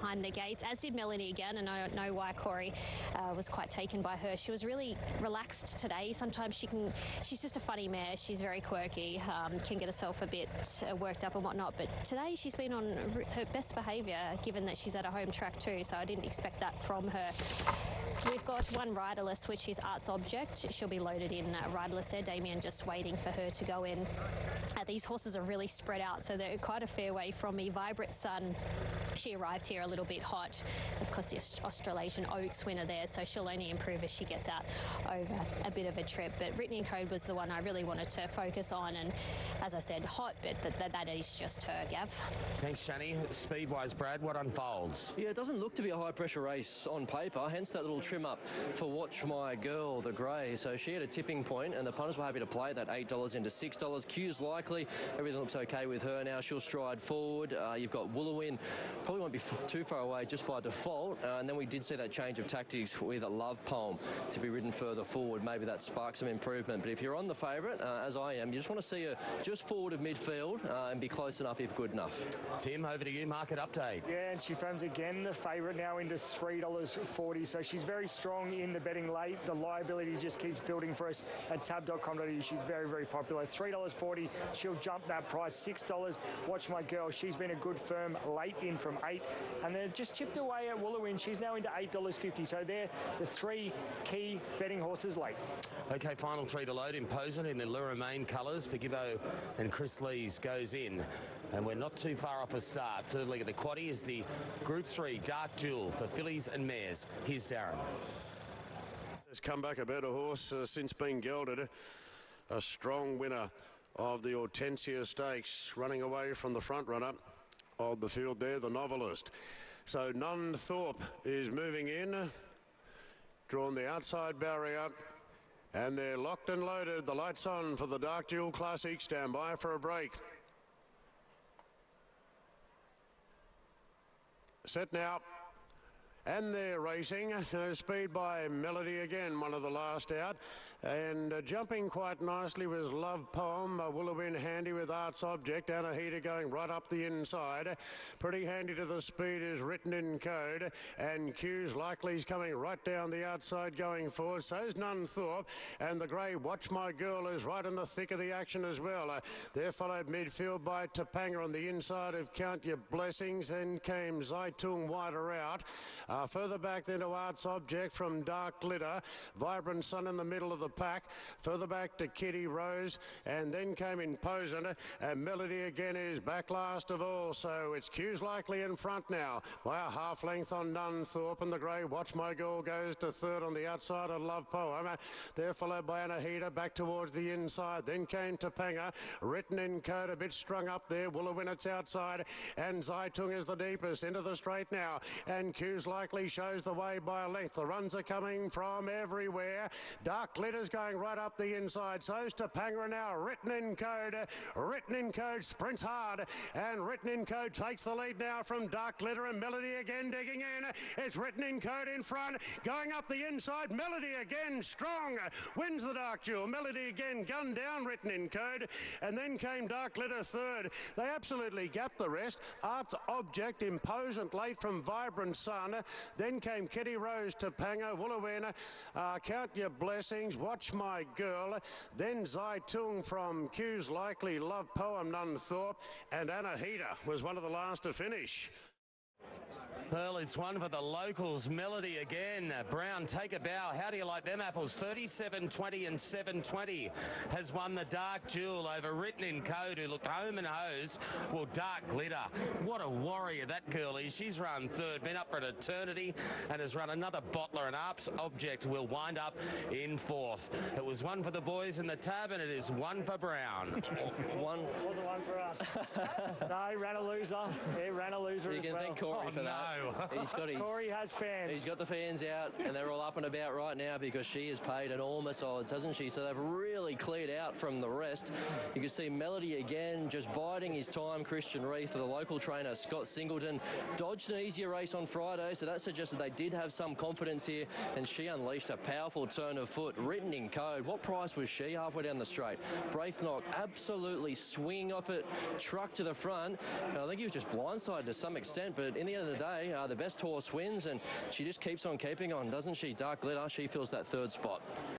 behind the gates, as did Melanie again, and I don't know why Corey was quite taken by her. She was really relaxed today. Sometimes she's just a funny mare. She's very quirky, can get herself a bit worked up and whatnot, but today she's been on her best behaviour, given that she's at a home track too, so I didn't expect that from her. We've got one riderless, which is Arts Object. She'll be loaded in riderless there. Damien just waiting for her to go in. These horses are really spread out, so they're quite a fair way from me. Vibrant Sun, she arrived here a little bit hot. Of course, the Australasian Oaks winner there, so she'll only improve as she gets out over a bit of a trip. But Ridden Code was the one I really wanted to focus on, and as I said, hot, but that is just her, Gav. Thanks, Shani. Speed-wise, Brad, what unfolds? Yeah, it doesn't look to be a high-pressure race on paper, hence that little trim up for Watch My Girl, the grey. So she had a tipping point, and the punters were happy to play that $8 into $6. Q's likely. Everything looks okay with her now. She'll stride forward. You've got Woolowin. Probably won't be too far away just by default. And then we did see that change of tactics with a Love Poem to be ridden further forward. Maybe that sparks some improvement. But if you're on the favourite, as I am, you just want to see her just forward of midfield and be close enough if good enough. Tim, over to you. Market update. Yeah, and she firms again the favourite now into $3.40. So she's very strong in the betting late. The liability just keeps building for us at tab.com.au. She's very, very popular. $3.40. She'll jump that price. $6. Watch My Girl. She's been a good firm late in from $8. And then just chipped away at Woolowin. She's now into $8.50. So they're the three key betting horses late. Okay, final three to load. Imposant in the Lura main colours for Gibbo and Chris Lees goes in. And we're not too far off a start. Third leg of the quaddie is the Group 3 Dark Jewel for fillies and mares. Here's Darren. Has come back a better horse since being gelded. A strong winner of the Hortensia Stakes, running away from the front runner of the field there, the Novelist. So Nunthorpe is moving in, drawn the outside barrier, and they're locked and loaded. The lights on for the Dark Jewel Classic. Stand by for a break. Set now. And they're racing. Speed by Melody again, one of the last out. And jumping quite nicely was Love Poem. Woolowin handy with Arts Object. Anahita going right up the inside. Pretty handy to the speed is Written in Code. And Q's Likely's coming right down the outside going forward. So's Nunthorpe. And the grey Watch My Girl is right in the thick of the action as well. They're followed midfield by Topanga on the inside of Count Your Blessings. Then came Zaitung wider out. Further back then to Arts Object from Dark Glitter. Vibrant Sun in the middle of the pack. Further back to Kitty Rose. And then came Imposant. And Melody again is back last of all. So it's Q's Likely in front now by a half length on Nunthorpe. And the grey Watch My Girl goes to third on the outside of Love Poem. They're followed by Anahita back towards the inside. Then came Topanga. Written in Code a bit strung up there. Woolowin it's outside. And Zaitung is the deepest into the straight now. And Q's Likely shows the way by a length. The runs are coming from everywhere. Dark Glitter's going right up the inside. So's Topanga now. Written in Code. Written in Code sprints hard. And Written in Code takes the lead now from Dark Glitter, and Melody again digging in. It's Written in Code in front. Going up the inside. Melody again strong. Wins the Dark Jewel. Melody again gunned down Written in Code. And then came Dark Glitter third. They absolutely gapped the rest. Arts Object Imposant late from Vibrant Sun. Then came Kitty Rose, Topanga, Woolowin, Count Your Blessings, Watch My Girl. Then Zaitung from Q's Likely, Love Poem, Nunthorpe, and Anahita was one of the last to finish. Well, it's one for the locals. Melody again. Brown, take a bow. How do you like them apples? 37.20 and 7.20 has won the Dark Jewel over Written in Code, who looked home and hosed. Well, Dark Glitter, what a warrior that girl is. She's run third, been up for an eternity, and has run another bottler. And Arts Object will wind up in fourth. It was one for the boys in the tab, and it is one for Brown. One. It wasn't one for us. No, he ran a loser. He ran a loser You as can well. thank Corey for that. Corey has fans. He's got the fans out, and they're all up and about right now because she has paid enormous odds, hasn't she? So they've really cleared out from the rest. You can see Melody again just biding his time. Christian Reith for the local trainer, Scott Singleton, dodged an easier race on Friday, so that suggested they did have some confidence here, and she unleashed a powerful turn of foot. Written in Code, what price was she halfway down the straight? Braithnock absolutely swinging off it, truck to the front. And I think he was just blindsided to some extent, but in the end of the day, way. The best horse wins, and she just keeps on keeping on, doesn't she? Dark Glitter, she fills that third spot.